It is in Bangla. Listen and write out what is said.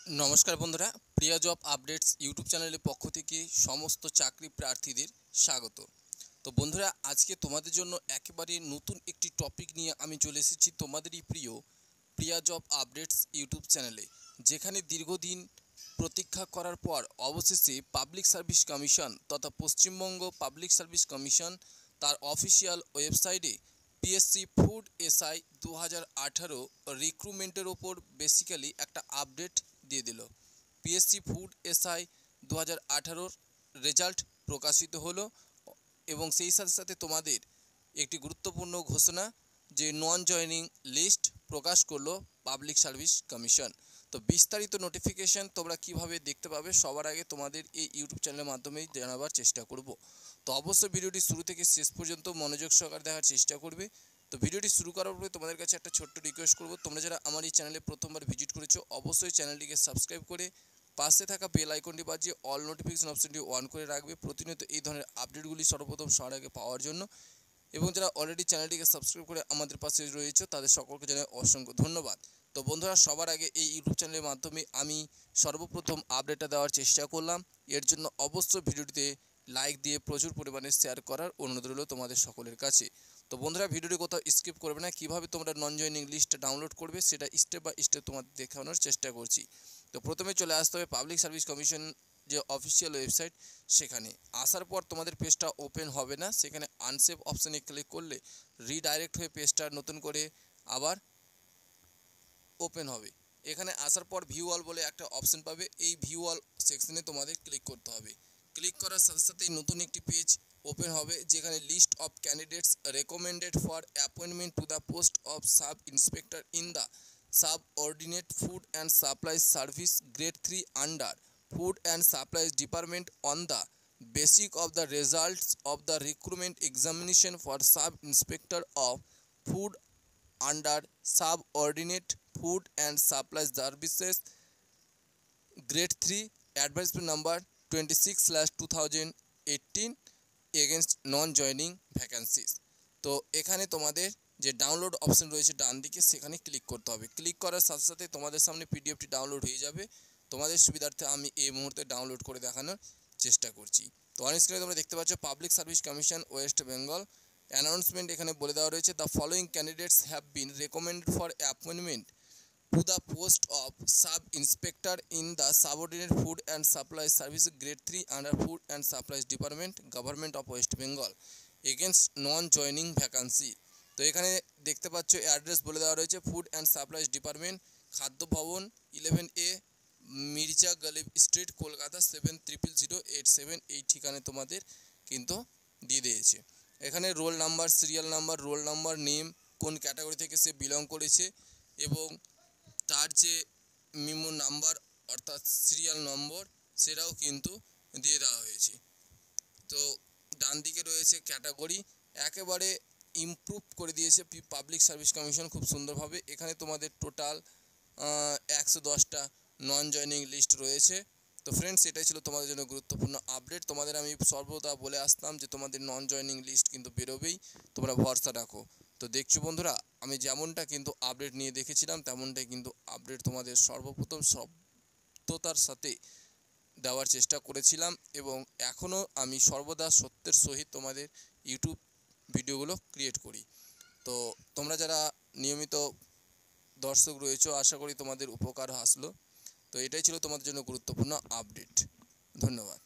নমস্কার বন্ধুরা, প্রিয়া জব আপডেটস ইউটিউব চ্যানেলের পক্ষ থেকে সমস্ত চাকরি প্রার্থীদের স্বাগত। তো বন্ধুরা, আজকে তোমাদের জন্য একেবারে নতুন একটি টপিক নিয়ে আমি চলে এসেছি তোমাদেরই প্রিয় প্রিয়া জব আপডেটস ইউটিউব চ্যানেলে, যেখানে দীর্ঘদিন প্রতীক্ষা করার পর অবশেষে পাবলিক সার্ভিস কমিশন তথা পশ্চিমবঙ্গ পাবলিক সার্ভিস কমিশন তার অফিসিয়াল ওয়েবসাইটে পিএসসি ফুড এসআই 2018 রিক্রুটমেন্টের ওপর বেসিক্যালি একটা আপডেট দিয়ে দিল। পিএসসি ফুড এসআই 2018 রেজাল্ট প্রকাশিত হলো এবং সেই সাথে সাথে তোমাদের একটি গুরুত্বপূর্ণ ঘোষণা যে নন জয়নিং লিস্ট প্রকাশ করলো পাবলিক সার্ভিস কমিশন। তো বিস্তারিত নোটিফিকেশান তোমরা কিভাবে দেখতে পাবে সবার আগে তোমাদের এই ইউটিউব চ্যানেলের মাধ্যমেই জানাবার চেষ্টা করব। তো অবশ্যই ভিডিওটি শুরু থেকে শেষ পর্যন্ত মনোযোগ সহকারে দেখার চেষ্টা করবে। তো ভিডিওটি শুরু করার পরে তোমাদের কাছে একটা ছোট্ট রিকোয়েস্ট করব, তোমরা যারা আমার এই চ্যানেলে প্রথমবার ভিজিট করেছো অবশ্যই চ্যানেলটিকে সাবস্ক্রাইব করে পাশে থাকা বেল আইকনটি বাজিয়ে অল নোটিফিকেশন অপশনটি অন করে রাখবে প্রতিনিয়ত এই ধরনের আপডেটগুলি সর্বপ্রথম সবার আগে পাওয়ার জন্য। এবং যারা অলরেডি চ্যানেলটিকে সাবস্ক্রাইব করে আমাদের পাশে রয়েছে তাদের সকলকে জানাই অসংখ্য ধন্যবাদ। তো বন্ধুরা, সবার আগে এই ইউটিউব চ্যানেলের মাধ্যমে আমি সর্বপ্রথম আপডেটটা দেওয়ার চেষ্টা করলাম, এর জন্য অবশ্যই ভিডিওটিতে লাইক দিয়ে প্রচুর পরিমাণে শেয়ার করার অনুরোধ রইল তোমাদের সকলের কাছে। তো বন্ধুরা, ভিডিওটি কোথাও স্কিপ করবে না, কীভাবে তোমরা নন জয়নিং লিস্টটা ডাউনলোড করবে সেটা স্টেপ বাই স্টেপ তোমাদের দেখানোর চেষ্টা করছি। তো প্রথমে চলে আসতে হবে পাবলিক সার্ভিস কমিশন যে অফিসিয়াল ওয়েবসাইট, সেখানে আসার পর তোমাদের পেজটা ওপেন হবে না, সেখানে আনসেভ অপশানে ক্লিক করলে রিডাইরেক্ট হয়ে পেজটা নতুন করে আবার ওপেন হবে। এখানে আসার পর ভিউ অল বলে একটা অপশান পাবে, এই ভিউ অল সেকশনে তোমাদের ক্লিক করতে হবে। ক্লিক করার সাথে সাথেই নতুন একটি পেজ ওপেন হবে, যেখানে list of candidates recommended for appointment to the post of sub inspector in the subordinate food and supplies service grade 3 under food and supplies department on the basis of the results of the recruitment examination for sub inspector of food under subordinate food and supplies services grade 3 advertisement number 26/2018 against non joining vacancies। তো এখানে তোমাদের যে ডাউনলোড অপশন রয়েছে ডান দিকে, সেখানে ক্লিক করতে হবে। ক্লিক করার সাথে সাথে তোমাদের সামনে পিডিএফটি ডাউনলোড হয়ে যাবে। তোমাদের সুবিধার্থে আমি এই মুহূর্তে ডাউনলোড করে দেখানোর চেষ্টা করছি। তো অন স্ক্রিনে তোমরা দেখতে পাচ্ছ public service commission West Bengal announcement এখানে বলে দেওয়া রয়েছে, the following candidates have been recommended for appointment to the post of sub-inspector in the subordinate food and supplies service grade 3 under food and supplies department government of West Bengal against non-joining vacancy। তো এখানে দেখতে পাচ্ছ অ্যাড্রেস বলে দেওয়া রয়েছে, ফুড অ্যান্ড সাপ্লাইজ ডিপার্টমেন্ট, খাদ্য ভবন 11A মির্জা গালিব স্ট্রিট কলকাতা 700087, এই ঠিকানে তোমাদের কিন্তু দিয়ে দিয়েছে। এখানে roll number, serial number, roll number, name, কোন ক্যাটাগরি থেকে সে বিলং করেছে এবং তার যে মিমো নাম্বার অর্থাৎ সিরিয়াল নম্বর সেটাও কিন্তু দিয়ে দেওয়া হয়েছে। তো ডান দিকে রয়েছে ক্যাটাগরি, একেবারে ইমপ্রুভ করে দিয়েছে পাবলিক সার্ভিস কমিশন খুব সুন্দরভাবে। এখানে তোমাদের টোটাল 110টা নন জয়নিং লিস্ট রয়েছে। তো ফ্রেন্ডস, এটাই ছিল তোমাদের জন্য গুরুত্বপূর্ণ আপডেট। তোমাদের আমি সর্বদা বলে আসতাম যে তোমাদের নন জয়নিং লিস্ট কিন্তু বেরোবেই, তোমরা ভরসা রাখো। তো দেখছো বন্ধুরা, আমি যেমনটা কিন্তু আপডেট নিয়ে দেখেছিলাম তেমনটাই কিন্তু আপডেট তোমাদের সর্বপ্রথম সত্যতার সাথে দেওয়ার চেষ্টা করেছিলাম এবং এখনও আমি সর্বদা সত্যের সহিত তোমাদের ইউটিউব ভিডিওগুলো ক্রিয়েট করি। তো তোমরা যারা নিয়মিত দর্শক রয়েছো, আশা করি তোমাদের উপকার আসলো। তো এটাই ছিল তোমাদের জন্য গুরুত্বপূর্ণ আপডেট। ধন্যবাদ।